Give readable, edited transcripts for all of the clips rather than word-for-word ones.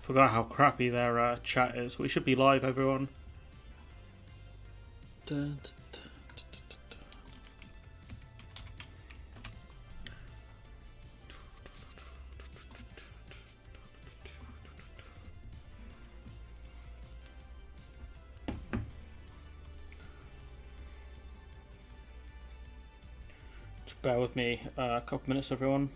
Forgot how crappy their chat is. We should be live, everyone. Dun, dun, dun, dun, dun, dun. Just bear with me a couple minutes, everyone.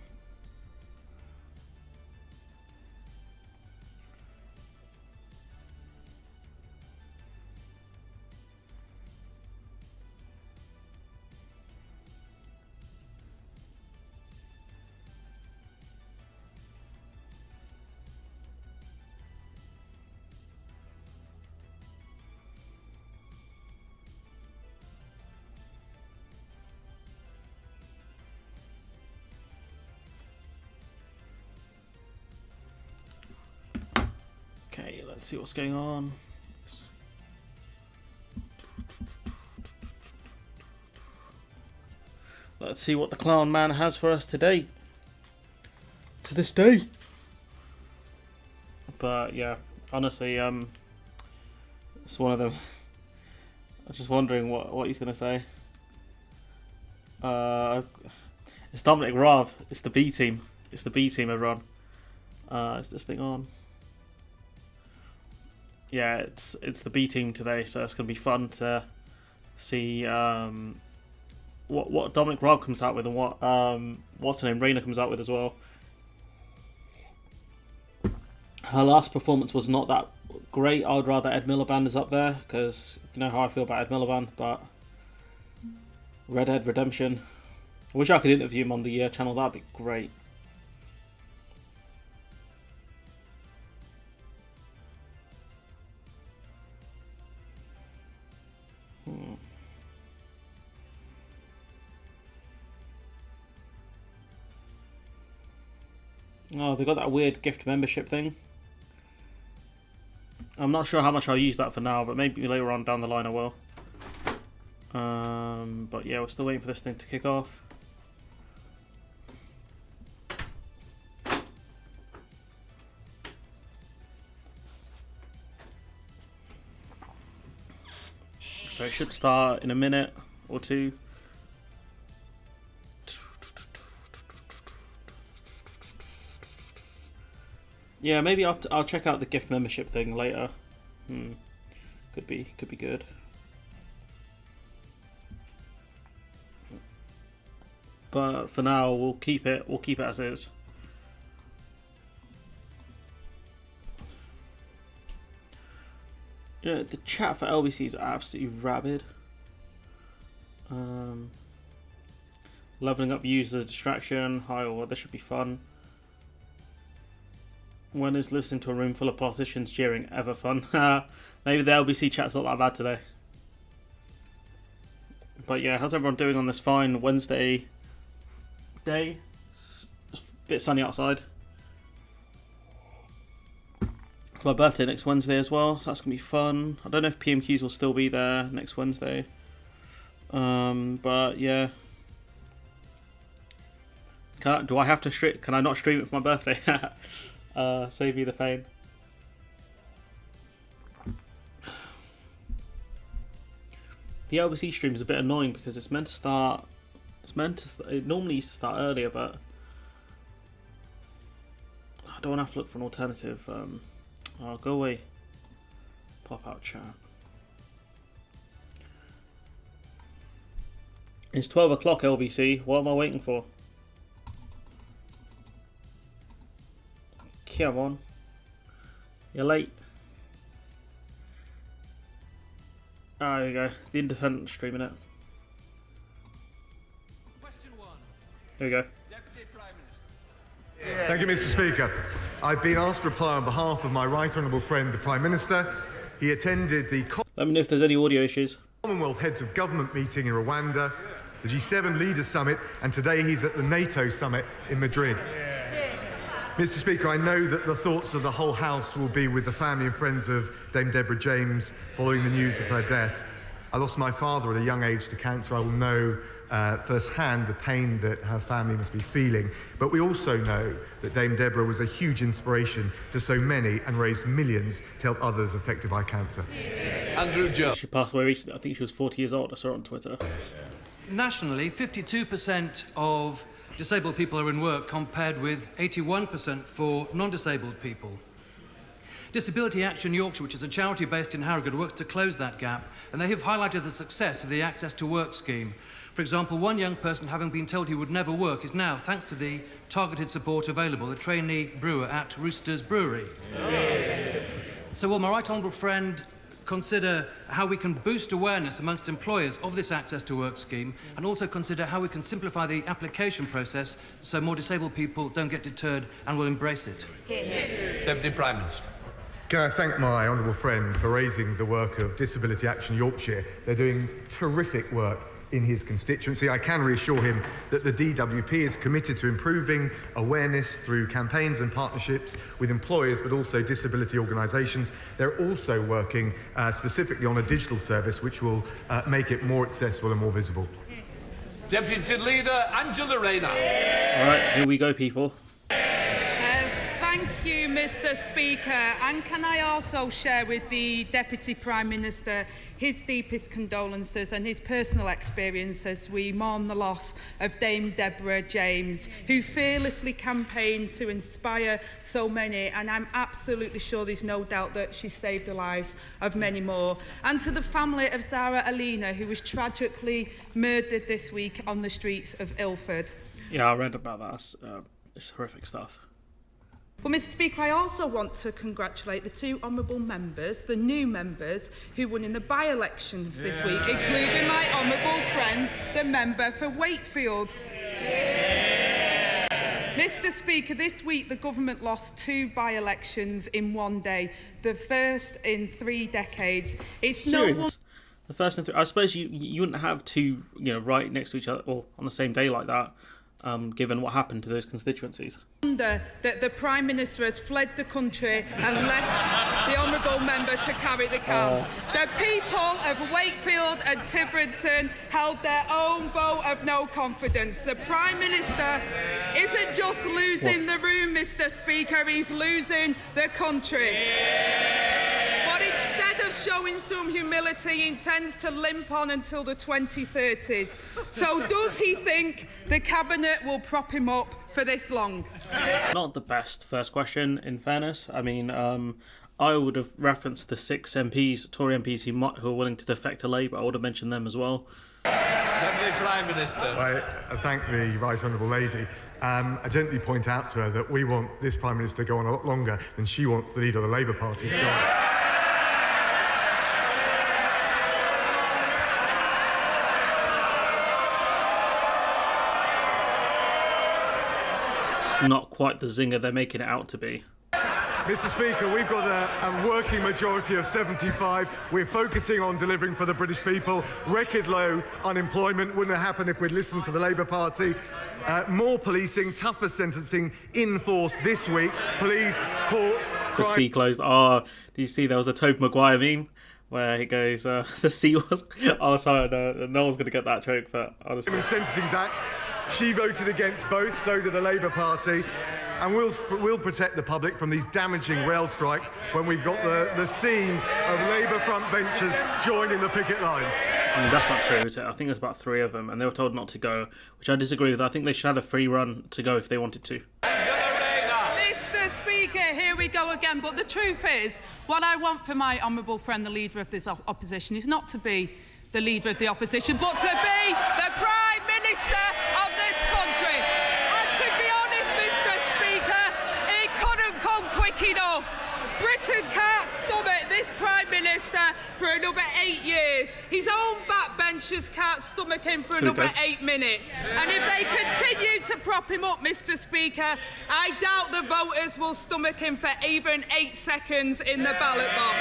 Okay, let's see what's going on. Let's see what the Clown Man has for us today. To this day. But yeah, honestly, it's one of them. I was just wondering what he's gonna say. It's Dominic Rav. It's the B team. It's the B team, everyone. Is this thing on? Yeah, it's the B team today, so it's gonna be fun to see what Dominic Raab comes out with and what's her name, Raina comes out with as well. Her last performance was not that great. I would rather Ed Miliband is up there because you know how I feel about Ed Miliband, but Red Dead Redemption. I wish I could interview him on the channel. That'd be great. Oh, they got that weird gift membership thing. I'm not sure how much I'll use that for now, but maybe later on down the line I will. But yeah, we're still waiting for this thing to kick off. So it should start in a minute or two. Yeah, maybe I'll check out the gift membership thing later. Could be good. But for now, we'll keep it as is. You know, the chat for LBC is absolutely rabid. Leveling up user distraction. Hi, or this should be fun. When is listening to a room full of politicians cheering ever fun? Maybe the LBC chat's not that bad today. But yeah, how's everyone doing on this fine Wednesday day? It's a bit sunny outside. It's my birthday next Wednesday as well, so that's going to be fun. I don't know if PMQs will still be there next Wednesday. But yeah. Do I have to stream? Can I not stream it for my birthday? Save me the pain. The LBC stream is a bit annoying because it's meant to start. It normally used to start earlier, but I don't want to have to look for an alternative. Go away. Pop out chat. It's 12 o'clock LBC. What am I waiting for? Come on. You're late. Ah, there you go. The Independent streaming it. Question 1. Here we go. Deputy Prime Minister. Thank you, Mr. Speaker. I've been asked to reply on behalf of my right honourable friend, the Prime Minister. He attended the Let me know if there's any audio issues. Commonwealth Heads of Government meeting in Rwanda, the G7 Leaders Summit, and today he's at the NATO Summit in Madrid. Mr. Speaker, I know that the thoughts of the whole House will be with the family and friends of Dame Deborah James following the news of her death. I lost my father at a young age to cancer. I will know firsthand the pain that her family must be feeling. But we also know that Dame Deborah was a huge inspiration to so many and raised millions to help others affected by cancer. Andrew Jones. She passed away recently. I think she was 40 years old. I saw it on Twitter. Nationally, 52% of disabled people are in work, compared with 81% for non-disabled people. Disability Action Yorkshire, which is a charity based in Harrogate, works to close that gap, and they have highlighted the success of the Access to Work scheme. For example, one young person, having been told he would never work, is now, thanks to the targeted support available, a trainee brewer at Roosters Brewery. Yeah. So will my right honourable friend consider how we can boost awareness amongst employers of this Access to Work scheme, and also consider how we can simplify the application process so more disabled people don't get deterred and will embrace it? Deputy Prime Minister. Can I thank my honourable friend for raising the work of Disability Action Yorkshire? They're doing terrific work in his constituency. I can reassure him that the DWP is committed to improving awareness through campaigns and partnerships with employers, but also disability organisations. They're also working specifically on a digital service which will make it more accessible and more visible. Deputy Leader Angela Rayner. All right, here we go, people. Thank you, Mr. Speaker. And can I also share with the Deputy Prime Minister his deepest condolences and his personal experience as we mourn the loss of Dame Deborah James, who fearlessly campaigned to inspire so many, and I'm absolutely sure there's no doubt that she saved the lives of many more. And to the family of Zara Alina, who was tragically murdered this week on the streets of Ilford. Yeah, I read about that. It's horrific stuff. Well, Mr. Speaker, I also want to congratulate the two honourable members, the new members, who won in the by-elections this week, including my honourable friend, the member for Wakefield. Mr. Speaker, this week the government lost two by-elections in one day, the first in 3 decades. It's Serious? no one. The first and I suppose you wouldn't have two, right next to each other or on the same day like that, given what happened to those constituencies. Wonder that the Prime Minister has fled the country and left the honourable member to carry the can. The people of Wakefield and Tiverton held their own vote of no confidence. The Prime Minister isn't just losing the room, Mr. Speaker, he's losing the country. But instead of showing some humility, he intends to limp on until the 2030s. So does he think the Cabinet will prop him up for this long? Not the best first question, in fairness. I mean, I would have referenced the 6 MPs, Tory MPs who are willing to defect to Labour. I would have mentioned them as well. Deputy Prime Minister. I thank the Right Honourable Lady. I gently point out to her that we want this Prime Minister to go on a lot longer than she wants the leader of the Labour Party to go on. Not quite the zinger they're making it out to be. Mr. Speaker, we've got a working majority of 75. We're focusing on delivering for the British people. Record low unemployment. Wouldn't have happened if we'd listened to the Labour Party. More policing, tougher sentencing in force this week. Police, courts, The crime. sea closed. Oh, did you see there was a Tobey Maguire meme where he goes, the sea was... Oh, sorry, no one's going to get that joke, but honestly. and Sentencing Act. She voted against both, so did the Labour Party. And we'll protect the public from these damaging rail strikes when we've got the scene of Labour front benchers joining the picket lines. I mean, that's not true, is it? I think there's about 3 of them, and they were told not to go, which I disagree with. I think they should have a free run to go if they wanted to. Mr. Speaker, here we go again. But the truth is, what I want for my honourable friend, the leader of this opposition, is not to be the leader of the opposition, but to be the Prime Minister of this country. And to be honest, Mr. Speaker, it couldn't come quick enough. Britain can't stomach this Prime Minister for another 8 years. His own backbenchers can't stomach him for another 8 minutes. And if they continue to prop him up, Mr. Speaker, I doubt the voters will stomach him for even 8 seconds in the ballot box.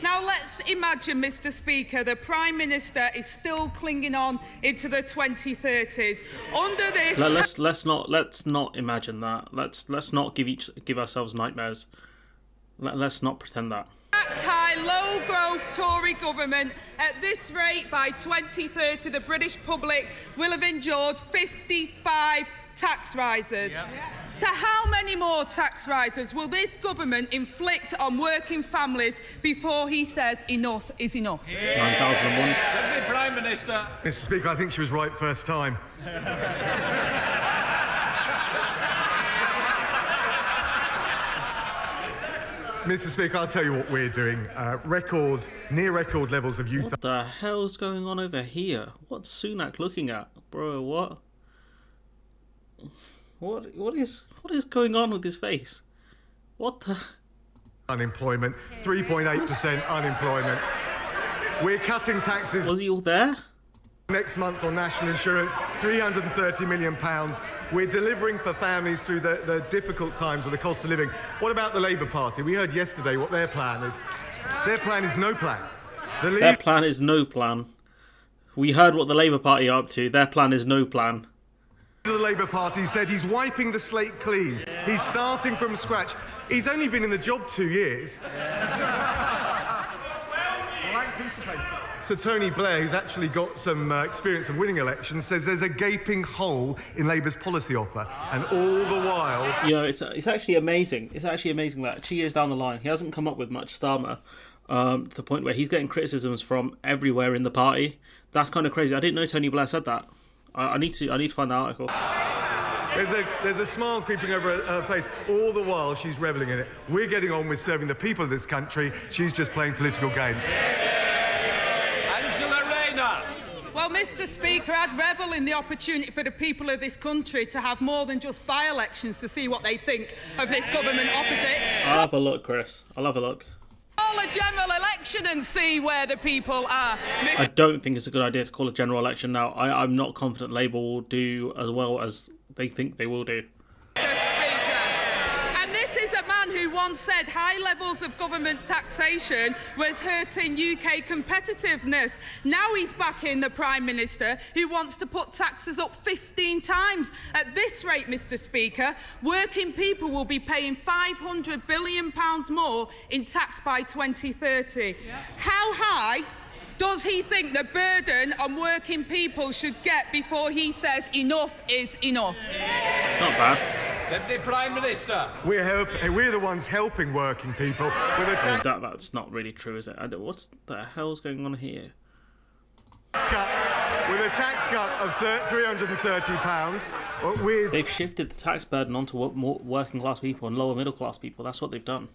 Now let's imagine, Mr. Speaker, the Prime Minister is still clinging on into the 2030s. Under this, Let's not imagine that. Let's not give ourselves nightmares. Let's not pretend that. tax high, low growth Tory government. At this rate, by 2030, the British public will have endured 55 tax rises. Yep. So how many more tax rises will this government inflict on working families before he says enough is enough? 9,001. Deputy Prime Minister. Mr. Speaker, I think she was right first time. Mr. Speaker, I'll tell you what we're doing. Near record levels of youth. What the hell's going on over here? What's Sunak looking at? Bro, what? What is going on with his face? What the? Unemployment, 3.8% unemployment. We're cutting taxes. Was he all there? Next month on national insurance, £330 million. We're delivering for families through the difficult times of the cost of living. What about the Labour Party? We heard yesterday what their plan is. Their plan is no plan. Their plan is no plan. We heard what the Labour Party are up to. Their plan is no plan. The Labour Party said he's wiping the slate clean. He's starting from scratch. He's only been in the job 2 years. Sir Tony Blair, who's actually got some experience of winning elections, says there's a gaping hole in Labour's policy offer, and all the while... You know, it's actually amazing. It's actually amazing that 2 years down the line, he hasn't come up with much starmer to the point where he's getting criticisms from everywhere in the party. That's kind of crazy. I didn't know Tony Blair said that. I need to find the article. There's a smile creeping over her face. All the while, she's revelling in it. We're getting on with serving the people of this country. She's just playing political games. Well, Mr. Speaker, I'd revel in the opportunity for the people of this country to have more than just by-elections to see what they think of this government opposite. I'll have a look, Chris. I'll have a look. Call a general election and see where the people are. I don't think it's a good idea to call a general election now. I'm not confident Labour will do as well as they think they will do. Who once said high levels of government taxation was hurting UK competitiveness. Now he's backing the Prime Minister who wants to put taxes up 15 times. At this rate, Mr. Speaker, working people will be paying £500 billion more in tax by 2030. Yeah. How high does he think the burden on working people should get before he says enough is enough? It's not bad. Deputy Prime Minister. We're the ones helping working people with a tax That's not really true, is it? What the hell's going on here? With a tax cut of £330. They've shifted the tax burden onto more working class people and lower middle class people. That's what they've done.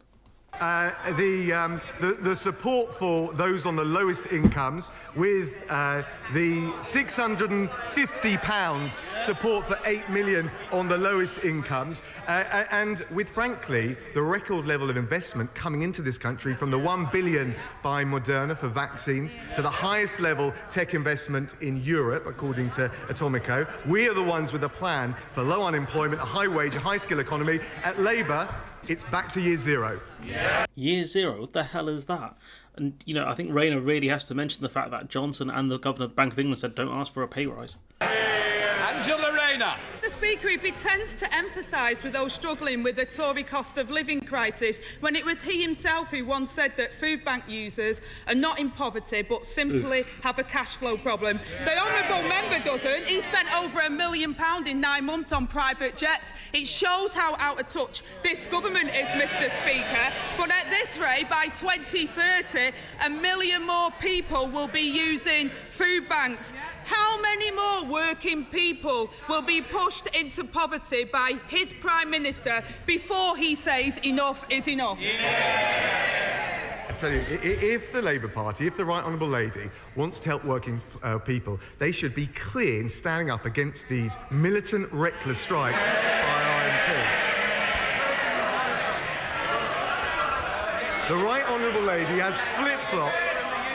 The support for those on the lowest incomes with the £650 support for 8 million on the lowest incomes and with, frankly, the record level of investment coming into this country from the 1 billion by Moderna for vaccines to the highest level tech investment in Europe, according to Atomico. We are the ones with a plan for low unemployment, a high wage, a high skill economy. At Labour, it's back to year zero. Yeah. Year zero? What the hell is that? And, you know, I think Rayner really has to mention the fact that Johnson and the Governor of the Bank of England said don't ask for a pay rise. Angela Rayner. Mr. Speaker, he pretends to empathise with those struggling with the Tory cost of living crisis when it was he himself who once said that food bank users are not in poverty but simply have a cash flow problem. The honourable member doesn't. He spent over £1 million in 9 months on private jets. It shows how out of touch this government is, Mr. Speaker. But at this rate, by 2030, 1 million more people will be using food banks. How many more working people will be pushed into poverty by his Prime Minister before he says enough is enough? I tell you, if the Labour Party, if the Right Honourable Lady wants to help working people, they should be clear in standing up against these militant, reckless strikes by RMT. The Right Honourable Lady has flip-flopped.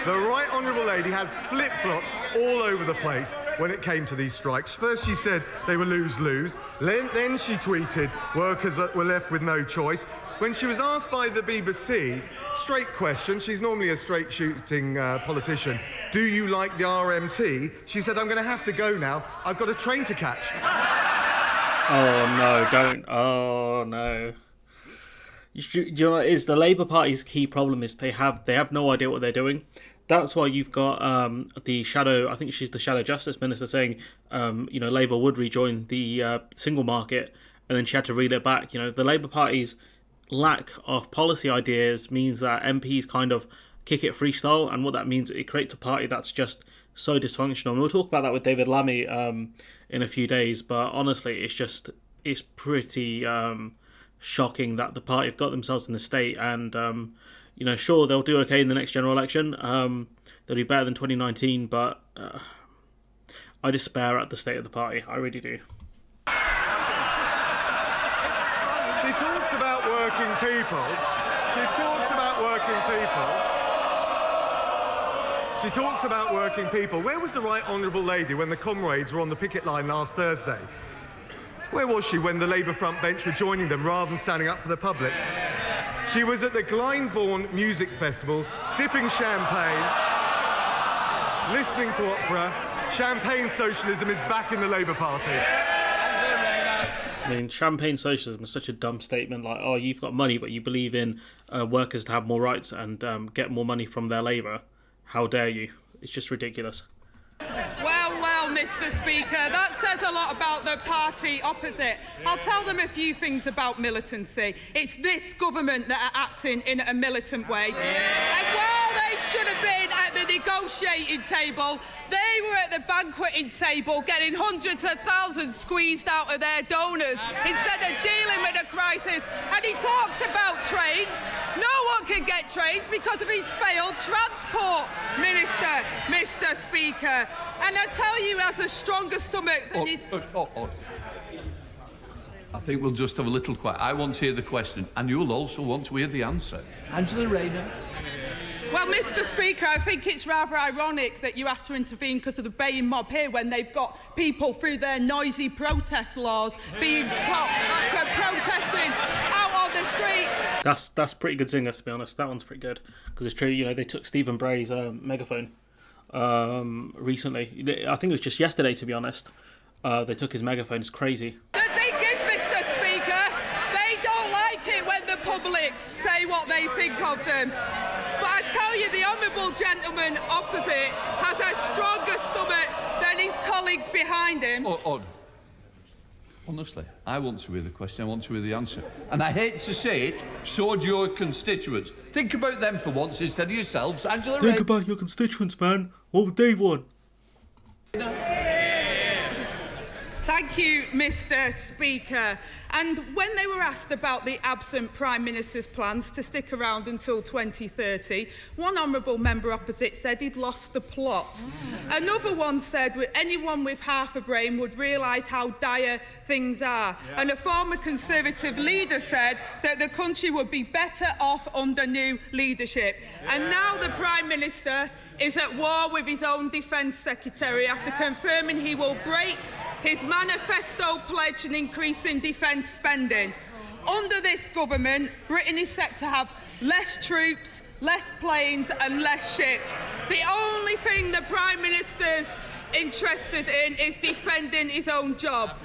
The Right Honourable Lady has flip-flopped all over the place when it came to these strikes. First she said they were lose-lose. Then she tweeted workers were left with no choice. When she was asked by the BBC, straight question, she's normally a straight-shooting politician, do you like the RMT? She said, I'm going to have to go now. I've got a train to catch. Oh, no, don't. Oh, no. Do you know what it is? The Labour Party's key problem is they have no idea what they're doing. That's why you've got the shadow. I think she's the shadow justice minister saying, Labour would rejoin the single market, and then she had to reel it back. The Labour Party's lack of policy ideas means that MPs kind of kick it freestyle, and what that means, it creates a party that's just so dysfunctional. And we'll talk about that with David Lammy in a few days. But honestly, it's pretty shocking that the party have got themselves in the state. And sure, they'll do okay in the next general election. They'll do better than 2019, but I despair at the state of the party. I really do. She talks about working people. She talks about working people. Where was the Right Honourable Lady when the comrades were on the picket line last Thursday? Where was she when the Labour front bench were joining them rather than standing up for the public? She was at the Glyndebourne Music Festival, sipping champagne, listening to opera. Champagne socialism is back in the Labour Party. I mean, champagne socialism is such a dumb statement. Like, oh, you've got money, but you believe in workers to have more rights and get more money from their labour. How dare you? It's just ridiculous. Well, Mr. Speaker, that says a lot about the party opposite. I'll tell them a few things about militancy. It's this government that are acting in a militant way. And while they should have been at the negotiating table, they were at the banqueting table getting hundreds of thousands squeezed out of their donors instead of dealing with the crisis. And he talks about trades. No one can get trades because of his failed transport minister, Mr. Speaker. And I tell you, has a stronger stomach than his... I think we'll just have a little quiet. I want to hear the question, and you'll also want to hear the answer. Angela Rayner. Well, Mr. Speaker, I think it's rather ironic that you have to intervene because of the baying mob here when they've got people through their noisy protest laws being protesting out on the street. That's pretty good zinger, to be honest. That one's pretty good because it's true. They took Stephen Bray's megaphone recently. I think it was just yesterday, to be honest. They took his megaphone. It's crazy. The thing is, Mr. Speaker, they don't like it when the public say what they think of them. But I tell you, the honourable gentleman opposite has a stronger stomach than his colleagues behind him. Honestly, I want to hear the question, I want to hear the answer. And I hate to say it, so do your constituents. Think about them for once instead of yourselves, Angela Rayner. Think about your constituents, man. What would they want? Thank you, Mr. Speaker. And when they were asked about the absent Prime Minister's plans to stick around until 2030, one honourable member opposite said he'd lost the plot. Another one said anyone with half a brain would realise how dire things are. Yeah. And a former Conservative leader said that the country would be better off under new leadership. Yeah. And now the Prime Minister is at war with his own Defence Secretary after confirming he will break his manifesto pledge and increasing defence spending. Under this government, Britain is set to have less troops, less planes and less ships. The only thing the Prime Minister's interested in is defending his own job.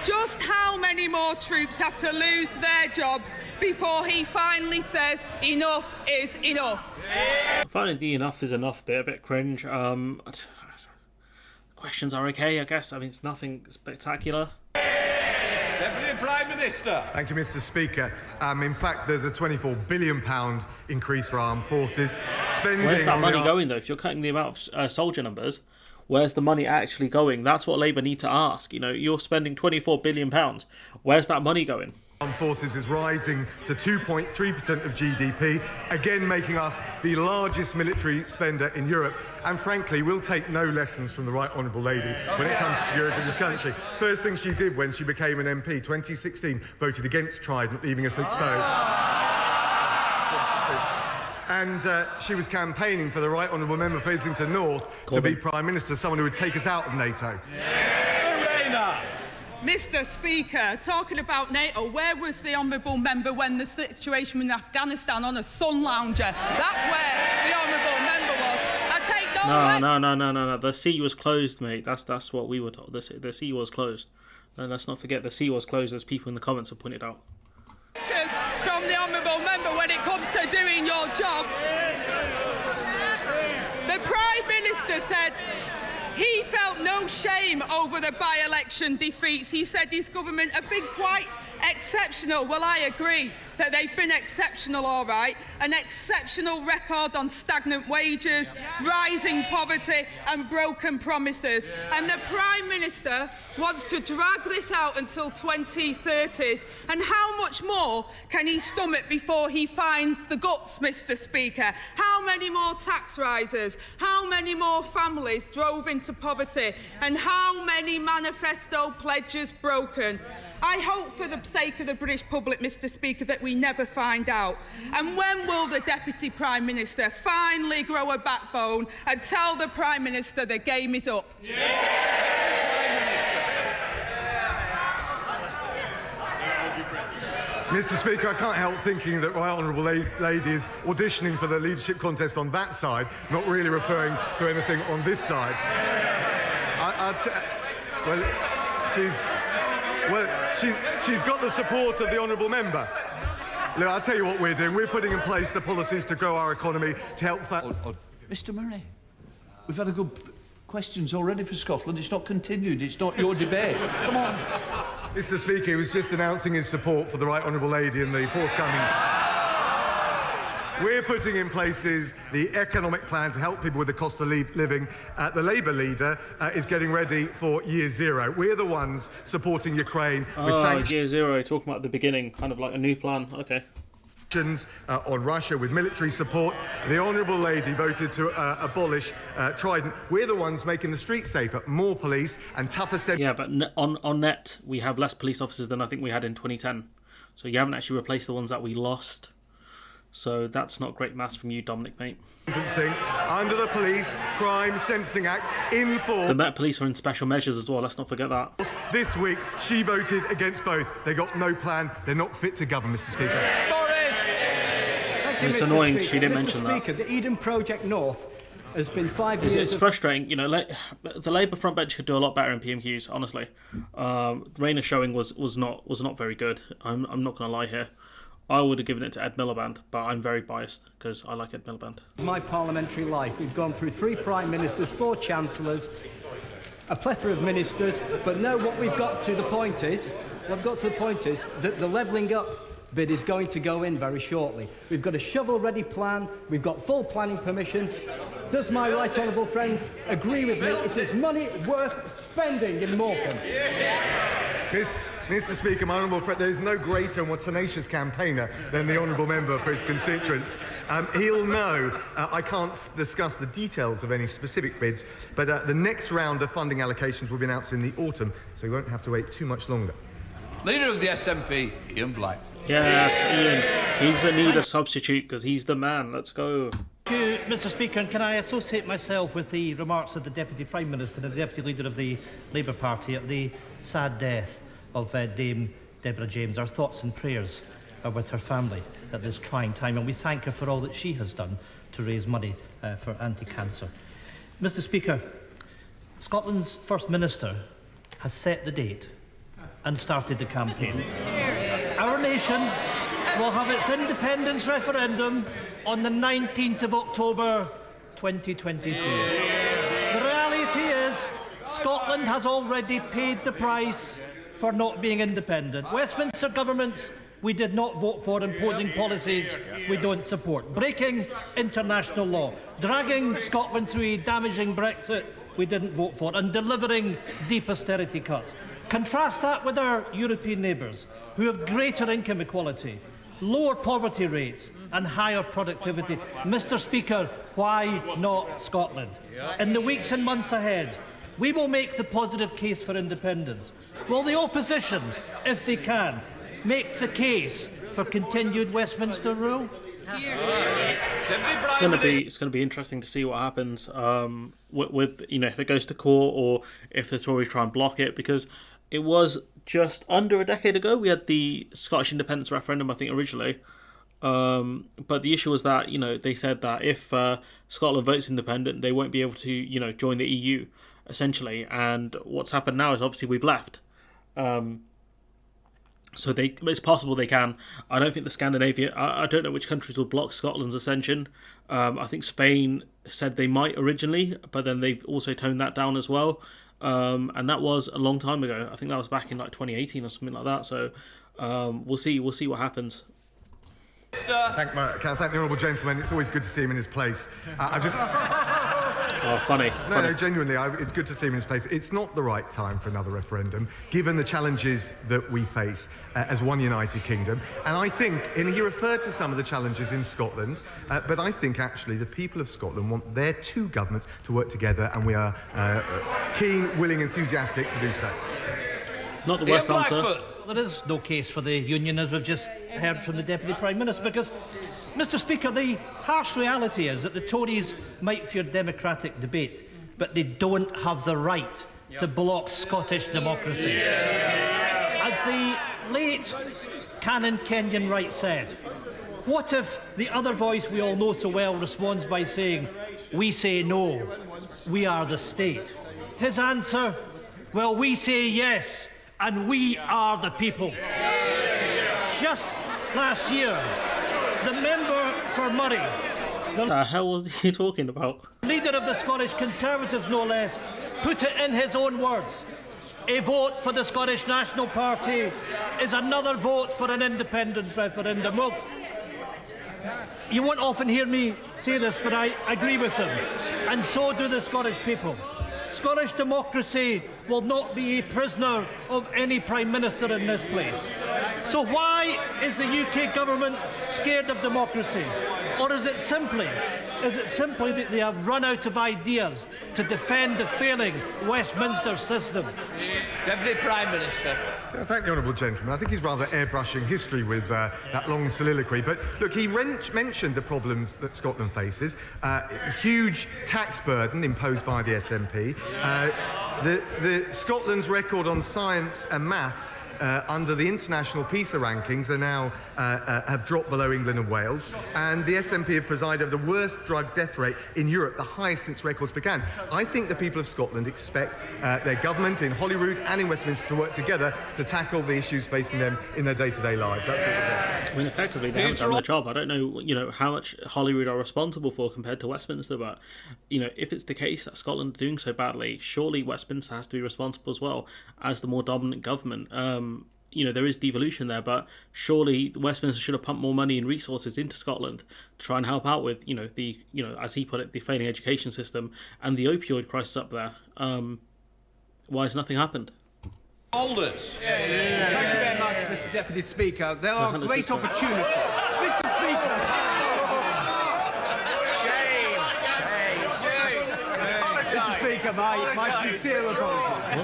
Just how many more troops have to lose their jobs before he finally says enough is enough? I find the enough is enough bit a bit cringe. Questions are okay, I guess. I mean, it's nothing spectacular. Deputy Prime Minister. Thank you, Mr. Speaker. In fact, there's a £24 billion increase for armed forces. Where's that money going, though? If you're cutting the amount of soldier numbers, where's the money actually going? That's what Labour need to ask. You're spending £24 billion. Where's that money going? Armed forces is rising to 2.3% of GDP, again making us the largest military spender in Europe. And frankly, we'll take no lessons from the Right Honourable Lady when it comes to security of this country. First thing she did when she became an MP, 2016, voted against Trident, leaving us exposed. And she was campaigning for the Right Honourable Member for Islington North to be Prime Minister, someone who would take us out of NATO. Mr. Speaker, talking about NATO, where was the honourable member when the situation in Afghanistan on a sun lounger? That's where the honourable member was. I take No. The sea was closed, mate. That's what we were told. The sea was closed. And let's not forget the sea was closed, as people in the comments have pointed out. From from the honourable member when it comes to doing your job. The Prime Minister said he felt no shame over the by-election defeats. He said his government have been quite exceptional. Well, I agree that they've been exceptional, all right. An exceptional record on stagnant wages, rising poverty and broken promises. And the Prime Minister wants to drag this out until 2030s. And how much more can he stomach before he finds the guts, Mr Speaker? How many more tax rises? How many more families drove into poverty? And how many manifesto pledges broken? I hope for the sake of the British public, Mr Speaker, that we never find out. And when will the Deputy Prime Minister finally grow a backbone and tell the Prime Minister the game is up? Mr Speaker, I can't help thinking that Right Honourable Lady is auditioning for the leadership contest on that side, not really referring to anything on this side. She's got the support of the honourable member. Look, I'll tell you what we're doing. We're putting in place the policies to grow our economy, to help... Mr Murray, we've had a good questions already for Scotland. It's not continued. It's not your debate. Come on. Mr Speaker, he was just announcing his support for the Right Honourable Lady in the forthcoming... We're putting in places the economic plan to help people with the cost of living. The Labour leader is getting ready for year zero. We're the ones supporting Ukraine with sanctions. Year zero, talking about the beginning, kind of like a new plan. Okay. On Russia with military support. The Honourable Lady voted to abolish Trident. We're the ones making the streets safer, more police and tougher sentences. Yeah, but on net, we have less police officers than I think we had in 2010. So you haven't actually replaced the ones that we lost. So that's not great maths from you, Dominic, mate. Sentencing under the Police Crime Sentencing Act in force. The Met Police are in special measures as well, let's not forget that. This week, she voted against both. They got no plan. They're not fit to govern, Mr Speaker. Thank you, It's Mr. annoying Speaker. she didn't mention Mr. Speaker, the Eden Project North has been 5 years. It's frustrating, you know. The Labour front bench could do a lot better in PMQs. Honestly, Rayner's showing was not very good. I'm not going to lie here. I would have given it to Ed Miliband, but I'm very biased because I like Ed Miliband. My parliamentary life, we've gone through 3 prime ministers, 4 chancellors, a plethora of ministers, but no, what we've got to the point is that the levelling up bid is going to go in very shortly. We've got a shovel-ready plan, we've got full planning permission. Does my right honourable friend agree with me? It is money worth spending in Morecambe. Mr Speaker, my honourable friend, there is no greater and more tenacious campaigner than the honourable member for his constituents. He'll know, I can't discuss the details of any specific bids, but the next round of funding allocations will be announced in the autumn, so we won't have to wait too much longer. Leader of the SNP, Ian Black. Yes, Ian. He's going to need a substitute because he's the man. Let's go. Thank you, Mr Speaker, and can I associate myself with the remarks of the Deputy Prime Minister and the Deputy Leader of the Labour Party at the sad death of Dame Deborah James. Our thoughts and prayers are with her family at this trying time, and we thank her for all that she has done to raise money for anti-cancer. Mr Speaker, Scotland's First Minister has set the date and started the campaign. Our nation will have its independence referendum on the 19th of October 2023. The reality is Scotland has already paid the price for not being independent. Westminster governments we did not vote for, imposing policies we don't support, breaking international law, dragging Scotland through a damaging Brexit we didn't vote for, and delivering deep austerity cuts. Contrast that with our European neighbours, who have greater income equality, lower poverty rates and higher productivity. Mr Speaker, why not Scotland? In the weeks and months ahead, we will make the positive case for independence. Will the opposition, if they can, make the case for continued Westminster rule? It's going to be interesting to see what happens with you know, if it goes to court or if the Tories try and block it, because it was just under a decade ago we had the Scottish independence referendum, I think, originally. But the issue was that, you know, they said that if Scotland votes independent, they won't be able to, you know, join the EU, essentially. And what's happened now is obviously we've left. So it's possible they can. I don't think the Scandinavian. I don't know which countries will block Scotland's ascension. I think Spain said they might originally, but then they've also toned that down as well. And that was a long time ago. I think that was back in like 2018 or something like that. So we'll see. We'll see what happens. Can I thank the honourable gentleman? It's always good to see him in his place. I've just. Oh, funny. No, genuinely, it's good to see him in his place. It's not the right time for another referendum, given the challenges that we face as one united kingdom. And I think, and he referred to some of the challenges in Scotland, but I think actually the people of Scotland want their two governments to work together, and we are keen, willing, enthusiastic to do so. Not the worst answer. There is no case for the union, as we've just heard from the Deputy Prime Minister, because, Mr Speaker, the harsh reality is that the Tories might fear democratic debate, but they don't have the right to block Scottish democracy. As the late Canon Kenyon Wright said, what if the other voice we all know so well responds by saying, "We say no, we are the state"? His answer, well, we say yes, and we are the people. Just last year, the member for Murray, the hell was he talking about? Leader of the Scottish Conservatives, no less, put it in his own words. A vote for the Scottish National Party is another vote for an independence referendum. Well, you won't often hear me say this, but I agree with them, and so do the Scottish people. Scottish democracy will not be a prisoner of any Prime Minister in this place. So why is the UK government scared of democracy? Or is it simply that they have run out of ideas to defend the failing Westminster system? Deputy Prime Minister. Thank the honourable gentleman. I think he's rather airbrushing history with that long soliloquy. But look, he mentioned the problems that Scotland faces. Huge tax burden imposed by the SNP. The Scotland's record on science and maths under the international PISA rankings are now have dropped below England and Wales, and the SNP have presided over the worst drug death rate in Europe, the highest since records began. I think the people of Scotland expect their government in Holyrood and in Westminster to work together to tackle the issues facing them in their day-to-day lives. That's what we're doing. I mean, effectively, they haven't done their job. I don't know, how much Holyrood are responsible for compared to Westminster, but, if it's the case that Scotland are doing so badly, surely Westminster has to be responsible as well as the more dominant government. There is devolution there, but surely Westminster should have pumped more money and resources into Scotland to try and help out with, as he put it, the failing education system and the opioid crisis up there. Why has nothing happened? Alders. Thank you very much, Mr. Deputy Speaker. There are great opportunities. Mr. Speaker. Shame. Mr. Speaker, my sincere apologies.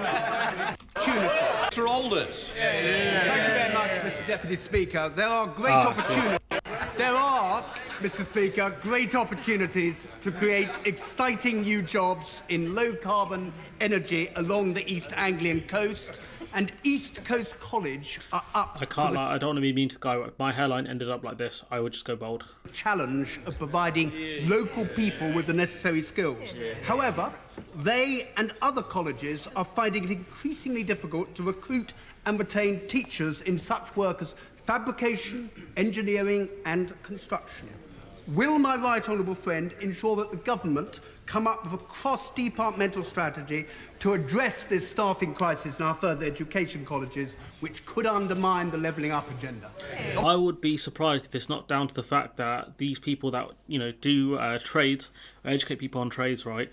Opportunity. Mr. Alders. Thank you very much, Mr. Deputy Speaker. There are great opportunities. There are, Mr. Speaker, great opportunities to create exciting new jobs in low-carbon energy along the East Anglian coast, and East Coast College are up. I can't lie, I don't want to be mean to the guy, but my hairline ended up like this. I would just go bald. Challenge of providing local people with the necessary skills. However, they and other colleges are finding it increasingly difficult to recruit and retain teachers in such work as fabrication, engineering and construction. Will my right honourable friend ensure that the government come up with a cross-departmental strategy to address this staffing crisis in our further education colleges, which could undermine the levelling up agenda? I would be surprised if it's not down to the fact that these people that do trades, educate people on trades, right?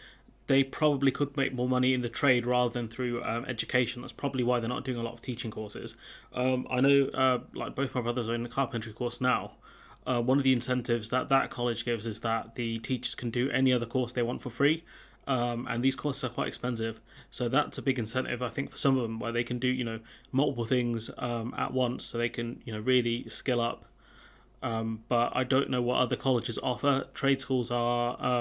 They probably could make more money in the trade rather than through education. That's probably why they're not doing a lot of teaching courses. I know, like both my brothers are in the carpentry course now. One of the incentives that college gives is that the teachers can do any other course they want for free, and these courses are quite expensive. So that's a big incentive, I think, for some of them, where they can do multiple things at once, so they can really skill up. But I don't know what other colleges offer. Trade schools are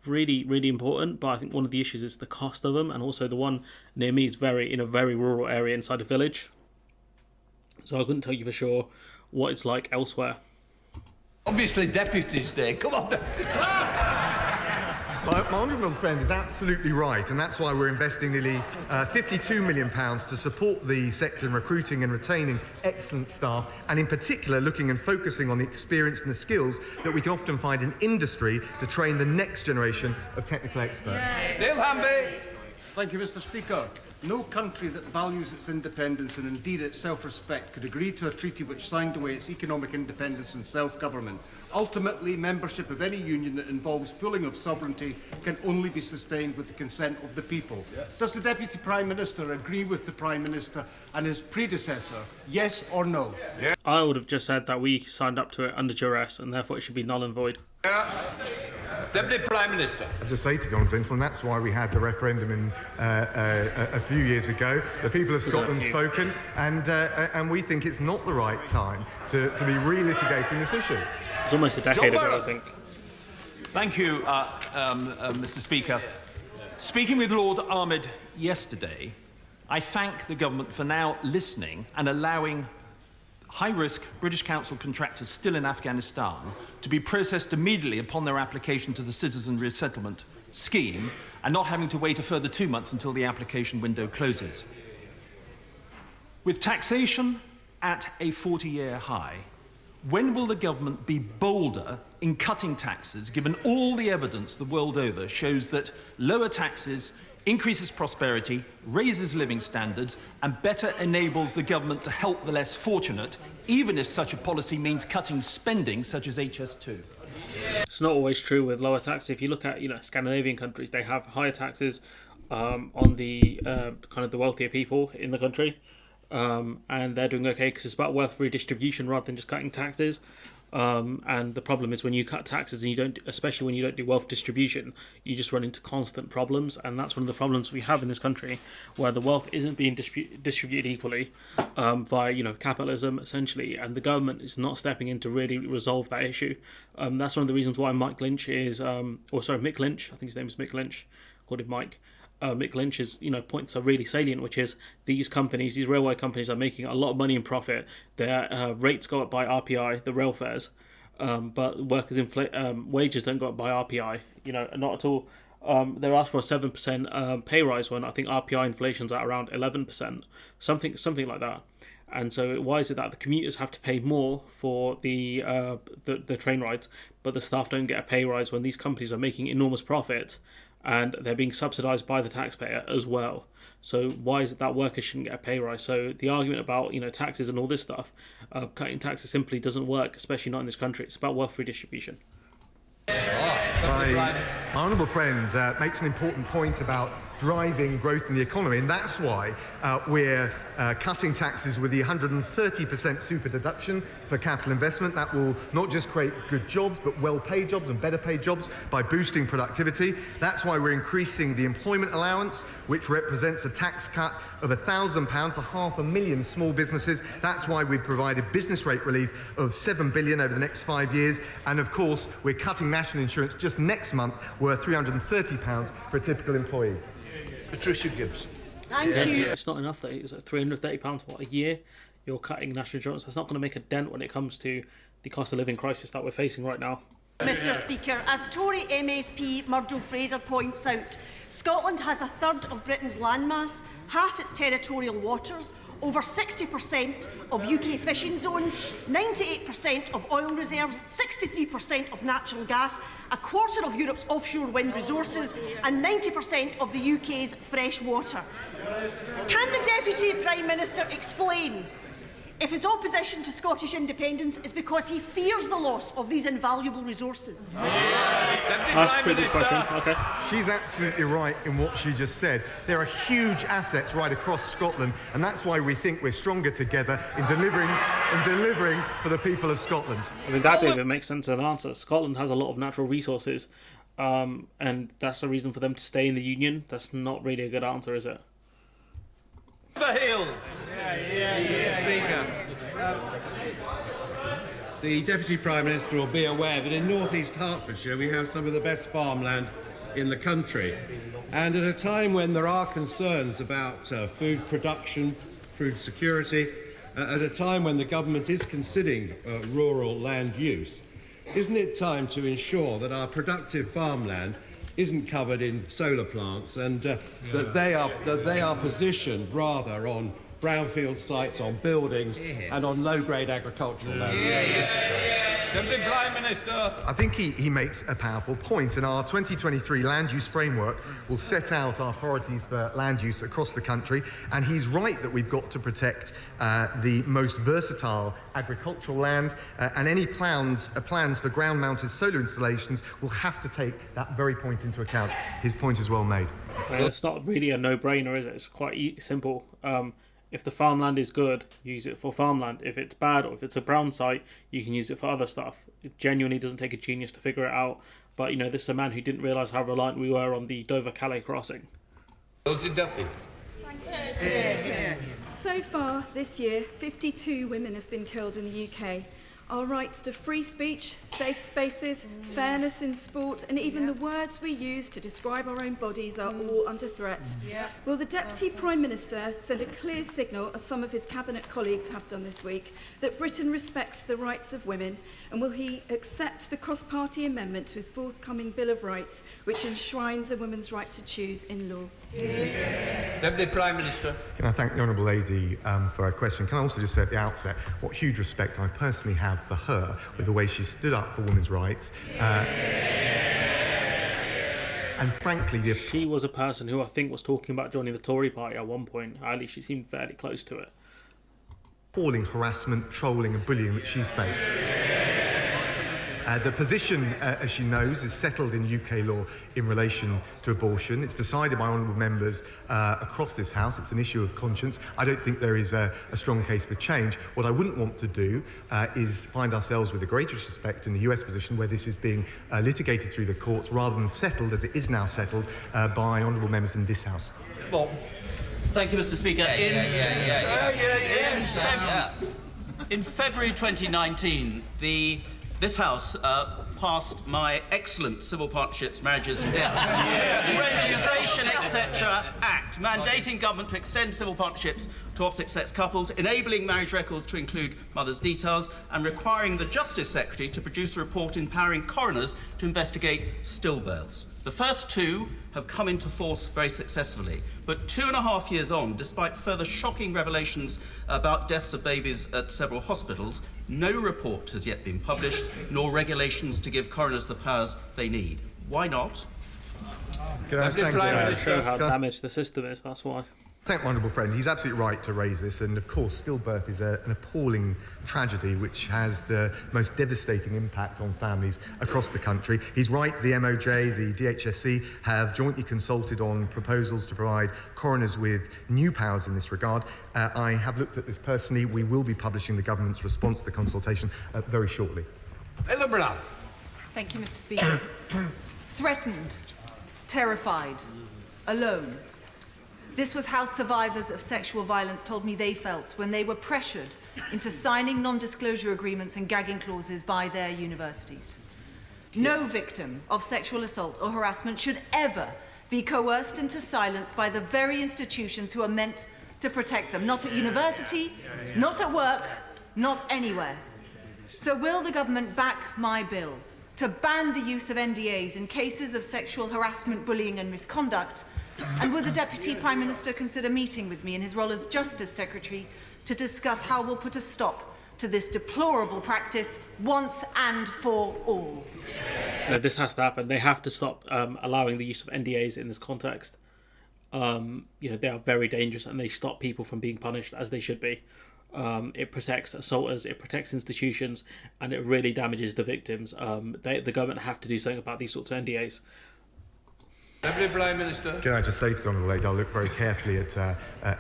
really, really important, but I think one of the issues is the cost of them, and also the one near me is in a very rural area inside a village. So I couldn't tell you for sure what it's like elsewhere. Obviously, Deputies Day. Come on. My honourable friend is absolutely right, and that's why we're investing nearly £52 million to support the sector in recruiting and retaining excellent staff, and in particular looking and focusing on the experience and the skills that we can often find in industry to train the next generation of technical experts. Neil Hamby. Thank you, Mr. Speaker. No country that values its independence and indeed its self-respect could agree to a treaty which signed away its economic independence and self-government. Ultimately, membership of any union that involves pooling of sovereignty can only be sustained with the consent of the people. Yes. Does the Deputy Prime Minister agree with the Prime Minister and his predecessor? Yes or no? Yeah. I would have just said that we signed up to it under duress and therefore it should be null and void. Deputy Prime Minister. I just say to Donald Gentleman, that's why we had the referendum in, a few years ago. The people of Scotland spoken, and we think it's not the right time to be relitigating this issue. It's almost a decade ago, I think. Thank you, Mr. Speaker. Speaking with Lord Ahmed yesterday, I thank the government for now listening and allowing high-risk British Council contractors still in Afghanistan to be processed immediately upon their application to the Citizen Resettlement Scheme and not having to wait a further 2 months until the application window closes. With taxation at a 40-year high, when will the government be bolder in cutting taxes, given all the evidence the world over shows that lower taxes increases prosperity, raises living standards, and better enables the government to help the less fortunate, even if such a policy means cutting spending such as HS2? It's not always true with lower taxes. If you look at, Scandinavian countries, they have higher taxes on the kind of the wealthier people in the country, and they're doing okay because it's about wealth redistribution rather than just cutting taxes. And the problem is when you cut taxes and you don't, especially when you don't do wealth distribution, you just run into constant problems, and that's one of the problems we have in this country, where the wealth isn't being distributed equally via capitalism essentially, and the government is not stepping in to really resolve that issue. That's one of the reasons why Mick Lynch, I think his name is Mick Lynch, called him Mike. Mick Lynch's points are really salient, which is these railway companies are making a lot of money in profit. Their rates go up by RPI, the rail fares, but workers' wages don't go up by RPI. Not at all. They're asked for a 7% pay rise when I think RPI inflation's at around 11%, something like that. And so why is it that the commuters have to pay more for the train rides, but the staff don't get a pay rise when these companies are making enormous profit? And they're being subsidised by the taxpayer as well. So why is it that workers shouldn't get a pay rise? So the argument about taxes and all this stuff, cutting taxes simply doesn't work, especially not in this country. It's about wealth redistribution. My honourable friend makes an important point about driving growth in the economy, and that's why we're cutting taxes with the 130% super deduction for capital investment. That will not just create good jobs, but well-paid jobs and better paid jobs by boosting productivity. That's why we're increasing the employment allowance, which represents a tax cut of £1,000 for 500,000 small businesses. That's why we've provided business rate relief of £7 billion over the next 5 years. And of course, we're cutting national insurance just next month, worth £330 for a typical employee. Patricia Gibbs. Thank you. It's not enough that it's £330 a year you're cutting national insurance. That's not going to make a dent when it comes to the cost of living crisis that we're facing right now. Mr. Speaker, as Tory MSP Murdo Fraser points out, Scotland has a third of Britain's landmass, half its territorial waters, over 60% of UK fishing zones, 98% of oil reserves, 63% of natural gas, a quarter of Europe's offshore wind resources and 90% of the UK's fresh water. Can the Deputy Prime Minister explain if his opposition to Scottish independence is because he fears the loss of these invaluable resources? That's a pretty good question. Okay. She's absolutely right in what she just said. There are huge assets right across Scotland, and that's why we think we're stronger together in delivering for the people of Scotland. I mean, that even makes sense as an answer. Scotland has a lot of natural resources, and that's a reason for them to stay in the Union. That's not really a good answer, is it? Hill. Mr. Speaker, the Deputy Prime Minister will be aware that in North East Hertfordshire we have some of the best farmland in the country. And at a time when there are concerns about food production, food security, at a time when the government is considering rural land use, isn't it time to ensure that our productive farmland isn't covered in solar plants, and that they are positioned rather on brownfield sites, on buildings, and on low-grade agricultural land. Deputy Prime Minister. I think he makes a powerful point, and our 2023 land use framework will set out our priorities for land use across the country, and he's right that we've got to protect the most versatile agricultural land, and any plans for ground-mounted solar installations will have to take that very point into account. His point is well made. Well, it's not really a no-brainer, is it? It's quite simple. If the farmland is good, use it for farmland. If it's bad, or if it's a brown site, you can use it for other stuff. It genuinely doesn't take a genius to figure it out. But, you know, this is a man who didn't realise how reliant we were on the Dover-Calais crossing. So far this year, 52 women have been killed in the UK. Our rights to free speech, safe spaces, fairness in sport, and even the words we use to describe our own bodies are all under threat. Will the Deputy Prime Minister send a clear signal, as some of his Cabinet colleagues have done this week, that Britain respects the rights of women, and will he accept the cross-party amendment to his forthcoming Bill of Rights, which enshrines a woman's right to choose in law? Deputy Prime Minister. Can I thank the Honourable Lady for her question? Can I also just say at the outset what huge respect I personally have for her with the way she stood up for women's rights. And frankly, she was a person who I think was talking about joining the Tory party at one point. At least she seemed fairly close to it. Appalling harassment, trolling and bullying that she's faced. The position, as she knows, is settled in UK law in relation to abortion. It's decided by honourable members across this House. It's an issue of conscience. I don't think there is a strong case for change. What I wouldn't want to do is find ourselves with the greatest respect in the US position, where this is being litigated through the courts rather than settled, as it is now settled, by honourable members in this House. Well, thank you, Mr. Speaker. In February 2019, this House passed my excellent Civil Partnerships, Marriages and Deaths Registration, etc. Act, mandating government to extend civil partnerships to opposite-sex couples, enabling marriage records to include mothers' details, and requiring the Justice Secretary to produce a report empowering coroners to investigate stillbirths. The first two have come into force very successfully, but 2.5 years on, despite further shocking revelations about deaths of babies at several hospitals, no report has yet been published, nor regulations to give coroners the powers they need. Why not? Show how damaged the system is, that's why. Thank my honourable friend. He's absolutely right to raise this, and of course stillbirth is an appalling tragedy which has the most devastating impact on families across the country. He's right, the MOJ, the DHSC have jointly consulted on proposals to provide coroners with new powers in this regard. I have looked at this personally. We will be publishing the government's response to the consultation very shortly. Ella Brown. Thank you, Mr. Speaker. Threatened, terrified, alone. This was how survivors of sexual violence told me they felt when they were pressured into signing non-disclosure agreements and gagging clauses by their universities. No victim of sexual assault or harassment should ever be coerced into silence by the very institutions who are meant to protect them. Not at university, not at work, not anywhere. So will the government back my bill to ban the use of NDAs in cases of sexual harassment, bullying and misconduct? And will the Deputy Prime Minister consider meeting with me in his role as Justice Secretary to discuss how we'll put a stop to this deplorable practice once and for all? No, this has to happen. They have to stop allowing the use of NDAs in this context. You know, they are very dangerous, and they stop people from being punished as they should be. It protects assaulters, it protects institutions, and it really damages the victims. The government have to do something about these sorts of NDAs. Deputy Prime Minister. Can I just say to the Honourable Lady, I'll look very carefully at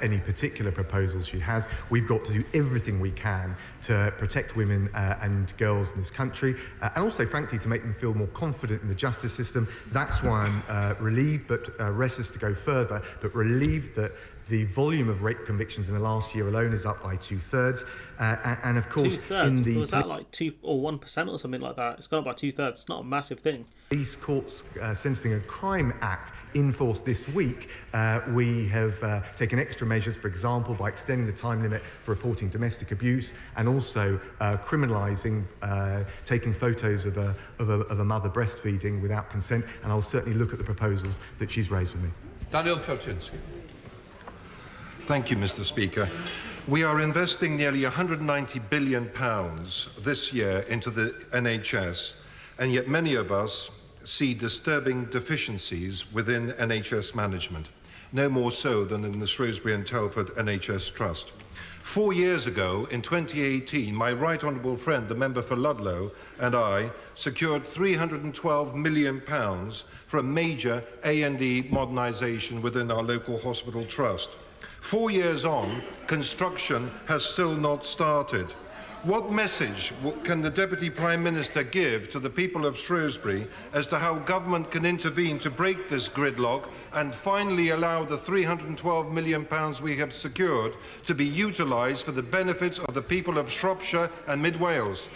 any particular proposals she has. We've got to do everything we can to protect women and girls in this country, and also, frankly, to make them feel more confident in the justice system. That's why I'm relieved, but restless to go further, but relieved that The volume of rape convictions in the last year alone is up by 2/3. And of course, 2/3? in the... Was that like 2 or 1% or something like that? It's gone up by 2/3. It's not a massive thing. Police Courts Sentencing and Crime Act in force this week, we have taken extra measures, for example, by extending the time limit for reporting domestic abuse and also criminalising taking photos of a mother breastfeeding without consent. And I'll certainly look at the proposals that she's raised with me. Daniel Kaczynski. Thank you, Mr. Speaker. We are investing nearly £190 billion this year into the NHS, and yet many of us see disturbing deficiencies within NHS management, no more so than in the Shrewsbury and Telford NHS Trust. 4 years ago, in 2018, my right honourable friend, the member for Ludlow, and I secured £312 million for a major A&E modernisation within our local hospital trust. 4 years on, construction has still not started. What message can the Deputy Prime Minister give to the people of Shrewsbury as to how government can intervene to break this gridlock and finally allow the £312 million we have secured to be utilised for the benefits of the people of Shropshire and Mid Wales?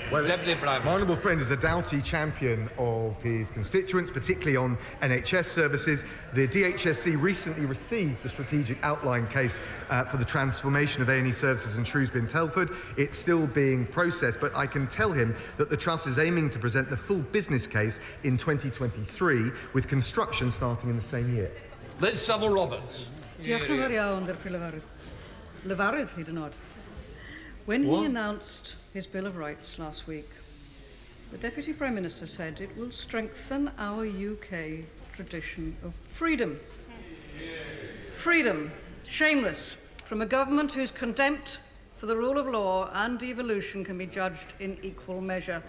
Well, my honourable friend is a doughty champion of his constituents, particularly on NHS services. The DHSC recently received the strategic outline case for the transformation of A&E services in Shrewsbury and Telford. It's still being processed, but I can tell him that the Trust is aiming to present the full business case in 2023, with construction starting in the same year. Liz Savile-Roberts. Diolch yn fawr iawn, Lefarydd hyd yn oed. When he announced his Bill of Rights last week, the Deputy Prime Minister said it will strengthen our UK tradition of freedom. Freedom, shameless, from a government whose contempt for the rule of law and devolution can be judged in equal measure.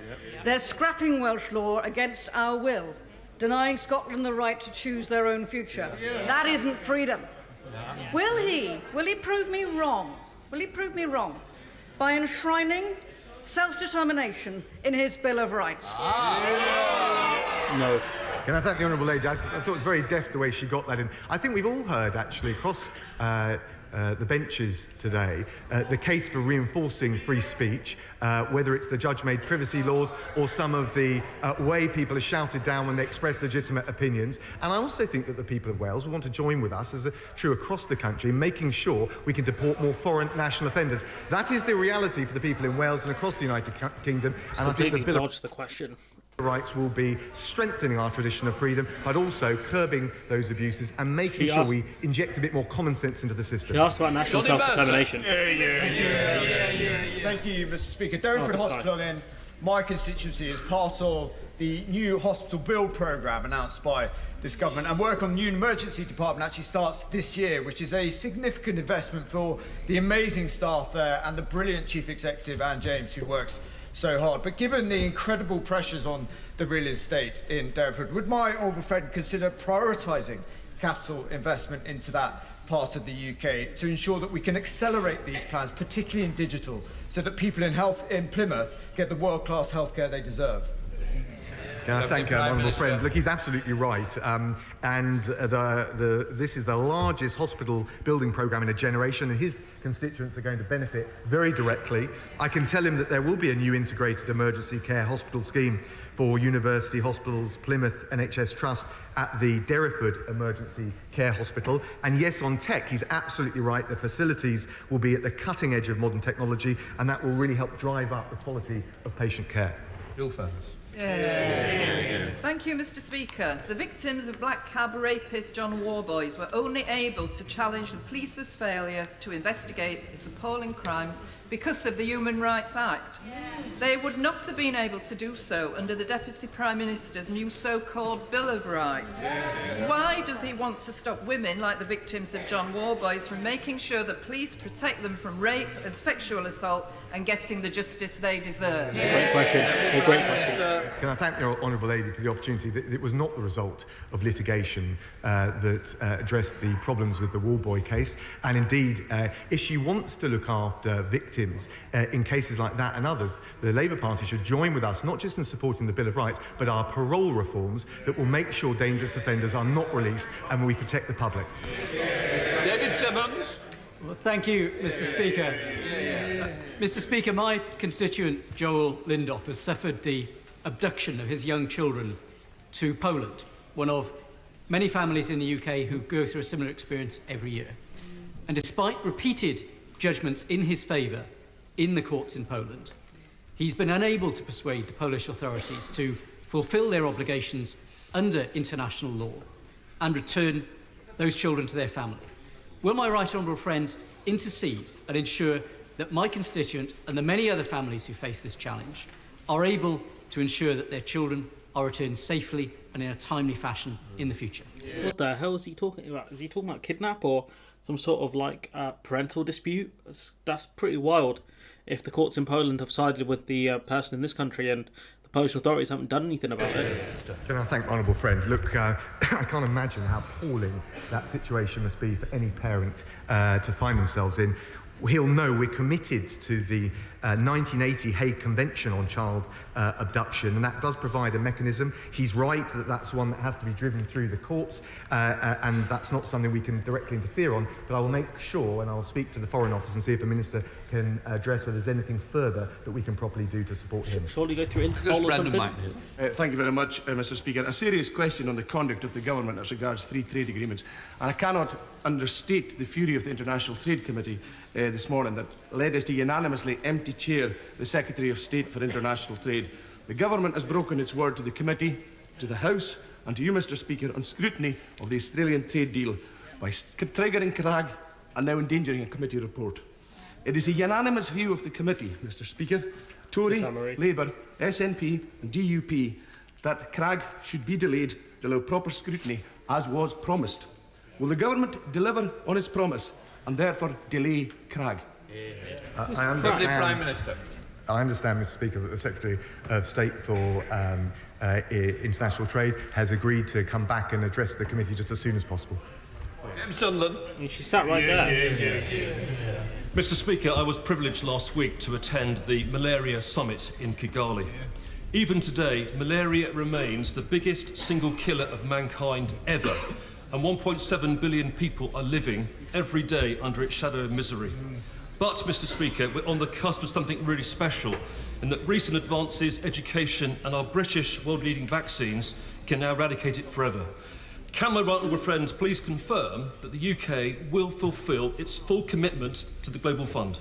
They're scrapping Welsh law against our will, denying Scotland the right to choose their own future. That isn't freedom. Will he prove me wrong? Will he prove me wrong by enshrining self-determination in his Bill of Rights? No. Can I thank the Honourable Lady? I thought it was very deft the way she got that in. I think we've all heard, actually, across the benches today, the case for reinforcing free speech, whether it's the judge-made privacy laws or some of the way people are shouted down when they express legitimate opinions. And I also think that the people of Wales will want to join with us, as true across the country, in making sure we can deport more foreign national offenders. That is the reality for the people in Wales and across the United Kingdom. And I think the Bill dodged the question. Rights will be strengthening our tradition of freedom, but also curbing those abuses and making sure we inject a bit more common sense into the system. He asked about national self-determination. Thank you, Mr. Speaker. Derriford Hospital in my constituency is part of the new hospital build programme announced by this government, and work on the new emergency department actually starts this year, which is a significant investment for the amazing staff there and the brilliant Chief Executive, Anne James, who works so hard. But given the incredible pressures on the real estate in Derriford, would my honourable friend consider prioritising capital investment into that part of the UK to ensure that we can accelerate these plans, particularly in digital, so that people in Plymouth get the world-class healthcare they deserve? Can I thank my honourable friend? Look, he's absolutely right. This is the largest hospital building programme in a generation, and his constituents are going to benefit very directly. I can tell him that there will be a new integrated emergency care hospital scheme for University Hospitals Plymouth NHS Trust at the Derriford Emergency Care Hospital. And yes, on tech, he's absolutely right. The facilities will be at the cutting edge of modern technology, and that will really help drive up the quality of patient care. Jill Furness. Thank you, Mr. Speaker. The victims of black cab rapist John Warboys were only able to challenge the police's failure to investigate his appalling crimes because of the Human Rights Act. They would not have been able to do so under the Deputy Prime Minister's new so-called Bill of Rights. Why does he want to stop women like the victims of John Warboys from making sure that police protect them from rape and sexual assault and getting the justice they deserve? It's a great question. It's a great question. Can I thank the Honourable Lady for the opportunity? It was not the result of litigation that addressed the problems with the Warboy case. And indeed, if she wants to look after victims in cases like that and others, the Labour Party should join with us, not just in supporting the Bill of Rights, but our parole reforms that will make sure dangerous offenders are not released and we protect the public. Timmons. Well, thank you, Mr. Speaker. Mr. Speaker, my constituent, Joel Lindop, has suffered the abduction of his young children to Poland, one of many families in the UK who go through a similar experience every year. And despite repeated judgments in his favour in the courts in Poland, he's been unable to persuade the Polish authorities to fulfil their obligations under international law and return those children to their family. Will my right honourable friend intercede and ensure that my constituent and the many other families who face this challenge are able to ensure that their children are returned safely and in a timely fashion in the future? What the hell is he talking about? Is he talking about kidnap or some sort of like parental dispute? That's pretty wild. If the courts in Poland have sided with the person in this country and the Polish authorities haven't done anything about it. Can I thank my honourable friend? Look, I can't imagine how appalling that situation must be for any parent to find themselves in. He'll know we're committed to the 1980 Hague Convention on Child Abduction, and that does provide a mechanism. He's right that that's one that has to be driven through the courts, and that's not something we can directly interfere on, but I will make sure, and I'll speak to the Foreign Office and see if the Minister can address whether there's anything further that we can properly do to support him. Surely go through Interpol or something? Thank you very much, Mr. Speaker. A serious question on the conduct of the government as regards free trade agreements. And I cannot understate the fury of the International Trade Committee this morning that led us to unanimously empty chair the Secretary of State for International Trade. The government has broken its word to the committee, to the House and to you, Mr. Speaker, on scrutiny of the Australian trade deal by triggering Crag and now endangering a committee report. It is the unanimous view of the committee, Mr. Speaker, Tory, Labour, SNP and DUP, that Crag should be delayed to allow proper scrutiny as was promised. Will the government deliver on its promise and therefore delay Crag? I understand, Prime Minister. I understand, Mr. Speaker, that the Secretary of State for International Trade has agreed to come back and address the committee just as soon as possible. Sunderland. She sat right there. Mr. Speaker, I was privileged last week to attend the Malaria Summit in Kigali. Even today, malaria remains the biggest single killer of mankind ever, and 1.7 billion people are living every day under its shadow of misery. But, Mr. Speaker, we're on the cusp of something really special, in that recent advances, education and our British world-leading vaccines can now eradicate it forever. Can my right honourable friends please confirm that the UK will fulfil its full commitment to the Global Fund?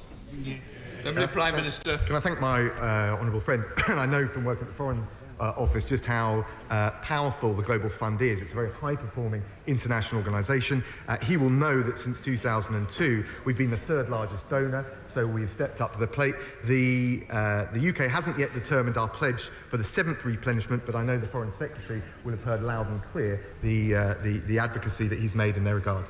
Deputy Prime Minister. Can I thank my honourable friend? And I know from working at the Foreign Office just how powerful the Global Fund is. It's a very high-performing international organisation. He will know that since 2002 we've been the third largest donor, so we've stepped up to the plate. The UK hasn't yet determined our pledge for the 7th replenishment, but I know the Foreign Secretary will have heard loud and clear the advocacy that he's made in their regard.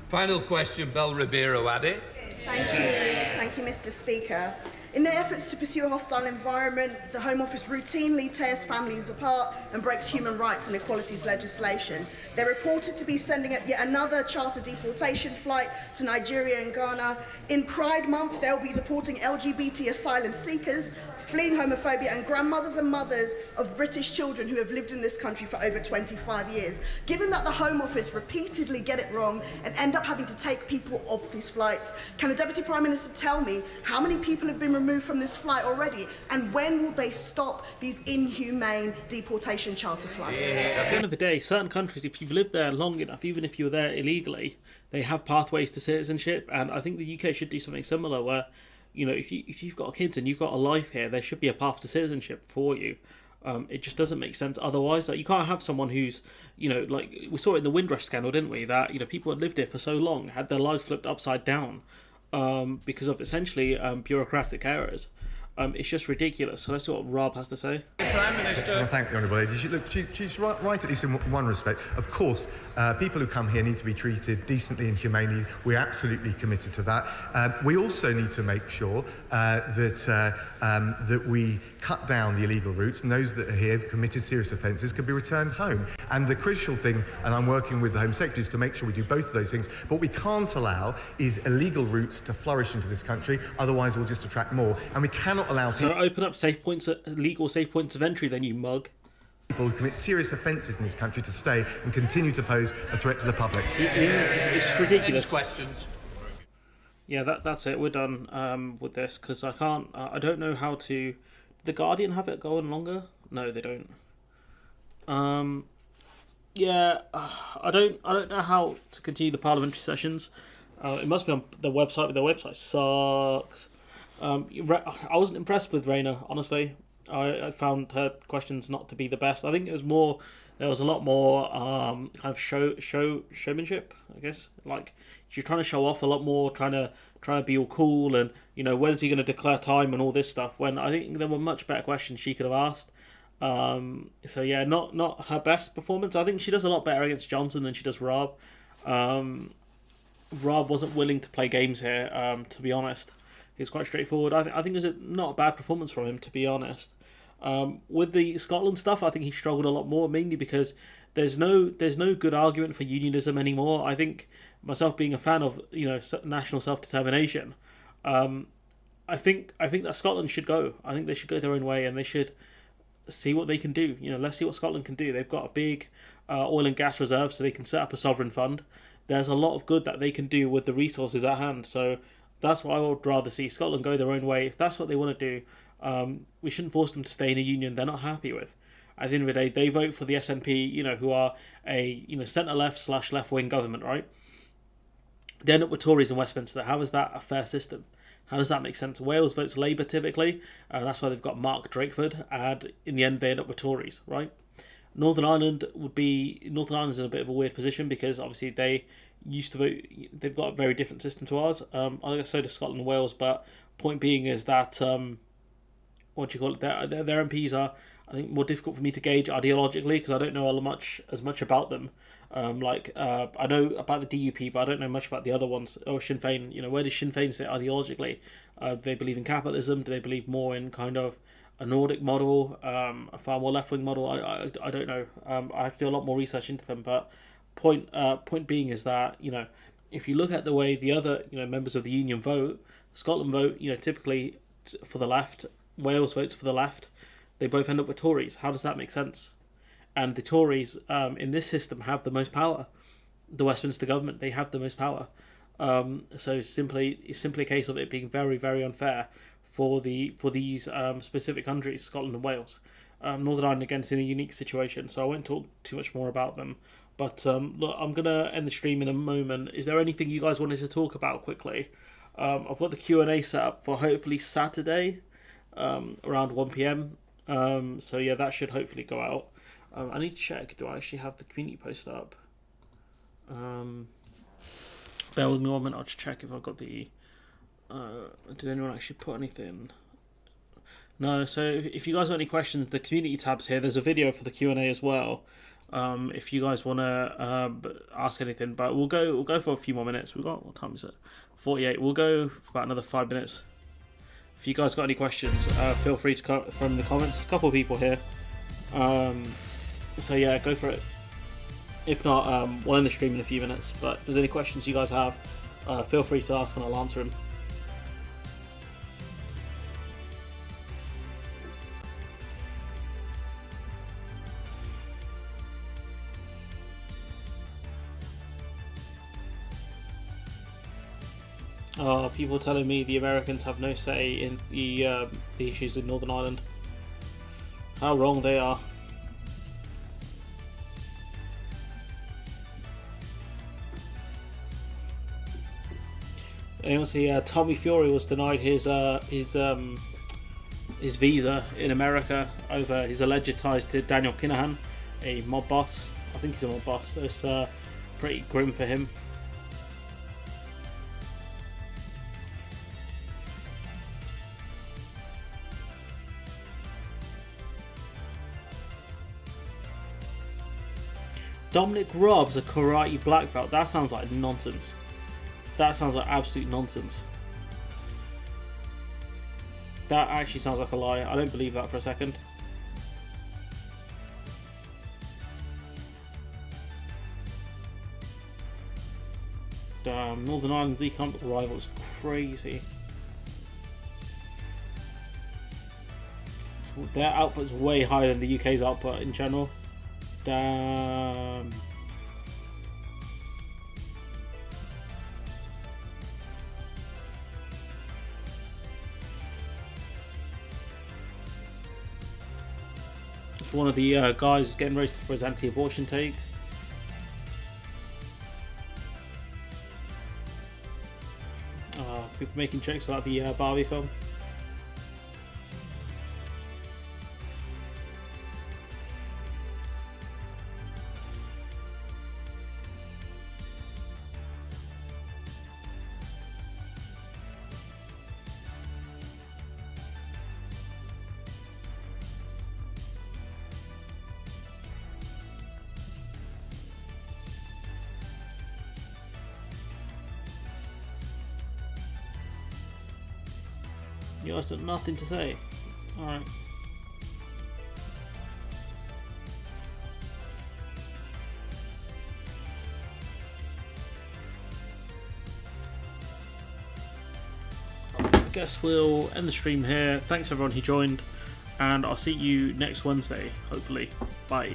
Final question, Bel Ribeiro Addy. Thank you, Mr. Speaker. In their efforts to pursue a hostile environment, the Home Office routinely tears families apart and breaks human rights and equalities legislation. They're reported to be sending up yet another charter deportation flight to Nigeria and Ghana. In Pride Month, they'll be deporting LGBT asylum seekers, fleeing homophobia, and grandmothers and mothers of British children who have lived in this country for over 25 years. Given that the Home Office repeatedly get it wrong and end up having to take people off these flights, can the Deputy Prime Minister tell me how many people have been removed from this flight already, and when will they stop these inhumane deportation charter flights? At the end of the day, certain countries, if you've lived there long enough, even if you're there illegally, they have pathways to citizenship, and I think the UK should do something similar where, you know, if you've got kids and you've got a life here, there should be a path to citizenship for you. It just doesn't make sense otherwise. Like, you can't have someone who's, you know, like we saw it in the Windrush scandal, didn't we? That, you know, people had lived here for so long, had their lives flipped upside down because of essentially bureaucratic errors. It's just ridiculous. So let's see what Rob has to say. Prime Minister. Well, thank the Honourable Lady. Look, she's right at least in one respect. Of course, people who come here need to be treated decently and humanely. We're absolutely committed to that. We also need to make sure that we cut down the illegal routes, and those that are here who've committed serious offences can be returned home. And the crucial thing, and I'm working with the Home Secretary, is to make sure we do both of those things. But what we can't allow is illegal routes to flourish into this country. Otherwise, we'll just attract more. And we cannot allow... So open up legal safe points of entry then, you mug. people who commit serious offences in this country to stay and continue to pose a threat to the public. It's ridiculous. Questions. Yeah, that's it. We're done with this because I can't. I don't know how to. The Guardian have it going longer? No, they don't. Yeah, I don't know how to continue the parliamentary sessions. It must be on their website, but their website sucks. I wasn't impressed with Rayna, honestly. I found her questions not to be the best. I think it was more. There was a lot more kind of showmanship, I guess. Like she's trying to show off a lot more, trying to be all cool, and when is he going to declare time and all this stuff. When I think there were much better questions she could have asked. So yeah, not her best performance. I think she does a lot better against Johnson than she does Rob. Rob wasn't willing to play games here. To be honest, he's quite straightforward. I think it was not a bad performance from him, to be honest. With the Scotland stuff, I think he struggled a lot more, mainly because there's no good argument for unionism anymore. I think myself being a fan of national self-determination, I think that Scotland should go. I think they should go their own way and they should see what they can do. Let's see what Scotland can do. They've got a big oil and gas reserve, so they can set up a sovereign fund. There's a lot of good that they can do with the resources at hand. So that's what I would rather see. Scotland go their own way. If that's what they want to do, we shouldn't force them to stay in a union they're not happy with. At the end of the day, they vote for the SNP, who are a centre-left / left-wing government, right? They end up with Tories in Westminster. How is that a fair system? How does that make sense? Wales votes Labour typically. That's why they've got Mark Drakeford, and in the end they end up with Tories, right? Northern Ireland's in a bit of a weird position because obviously they used to vote. They've got a very different system to ours. I guess so does Scotland and Wales. But point being is that what do you call it? Their MPs are, I think, more difficult for me to gauge ideologically because I don't know as much about them. I know about the DUP, but I don't know much about the other ones. Or Sinn Féin, where does Sinn Féin sit ideologically? Do they believe in capitalism? Do they believe more in kind of a Nordic model, a far more left-wing model? I don't know. I have to do a lot more research into them. But point being is that if you look at the way the other members of the union vote, Scotland vote typically for the left, Wales votes for the left. They both end up with Tories. How does that make sense? And the Tories in this system have the most power. The Westminster government, they have the most power. So it's simply a case of it being very, very unfair for these specific countries, Scotland and Wales. Northern Ireland again is in a unique situation, so I won't talk too much more about them. But look, I'm gonna end the stream in a moment. Is there anything you guys wanted to talk about quickly? I've got the Q&A set up for hopefully Saturday, around 1 p.m. So yeah, that should hopefully go out. I need to check. Do I actually have the community post up? Bear with me 1 minute. I'll just check if I've got the. Did anyone actually put anything? No. So if you guys got any questions, the community tab's here. There's a video for the Q&A as well. If you guys want to ask anything, but we'll go for a few more minutes. We've got, what time is it? 48. We'll go for about another 5 minutes. If you guys got any questions, feel free to come from the comments. There's a couple of people here. So yeah, go for it. If not, we'll end the stream in a few minutes. But if there's any questions you guys have, feel free to ask and I'll answer them. People telling me the Americans have no say in the issues in Northern Ireland. How wrong they are. Anyone see Tommy Fury was denied his visa in America over his alleged ties to Daniel Kinahan, a mob boss. I think he's a mob boss. It's pretty grim for him. Dominic Rob's a karate black belt. That sounds like nonsense. That sounds like absolute nonsense. That actually sounds like a lie. I don't believe that for a second. Damn, Northern Ireland's economic rival is crazy. It's Their output's way higher than the UK's output in general. Damn. It's one of the guys getting roasted for his anti-abortion takes. People making jokes about the Barbie film. You guys got nothing to say. Alright. I guess we'll end the stream here. Thanks everyone who joined, and I'll see you next Wednesday, hopefully. Bye.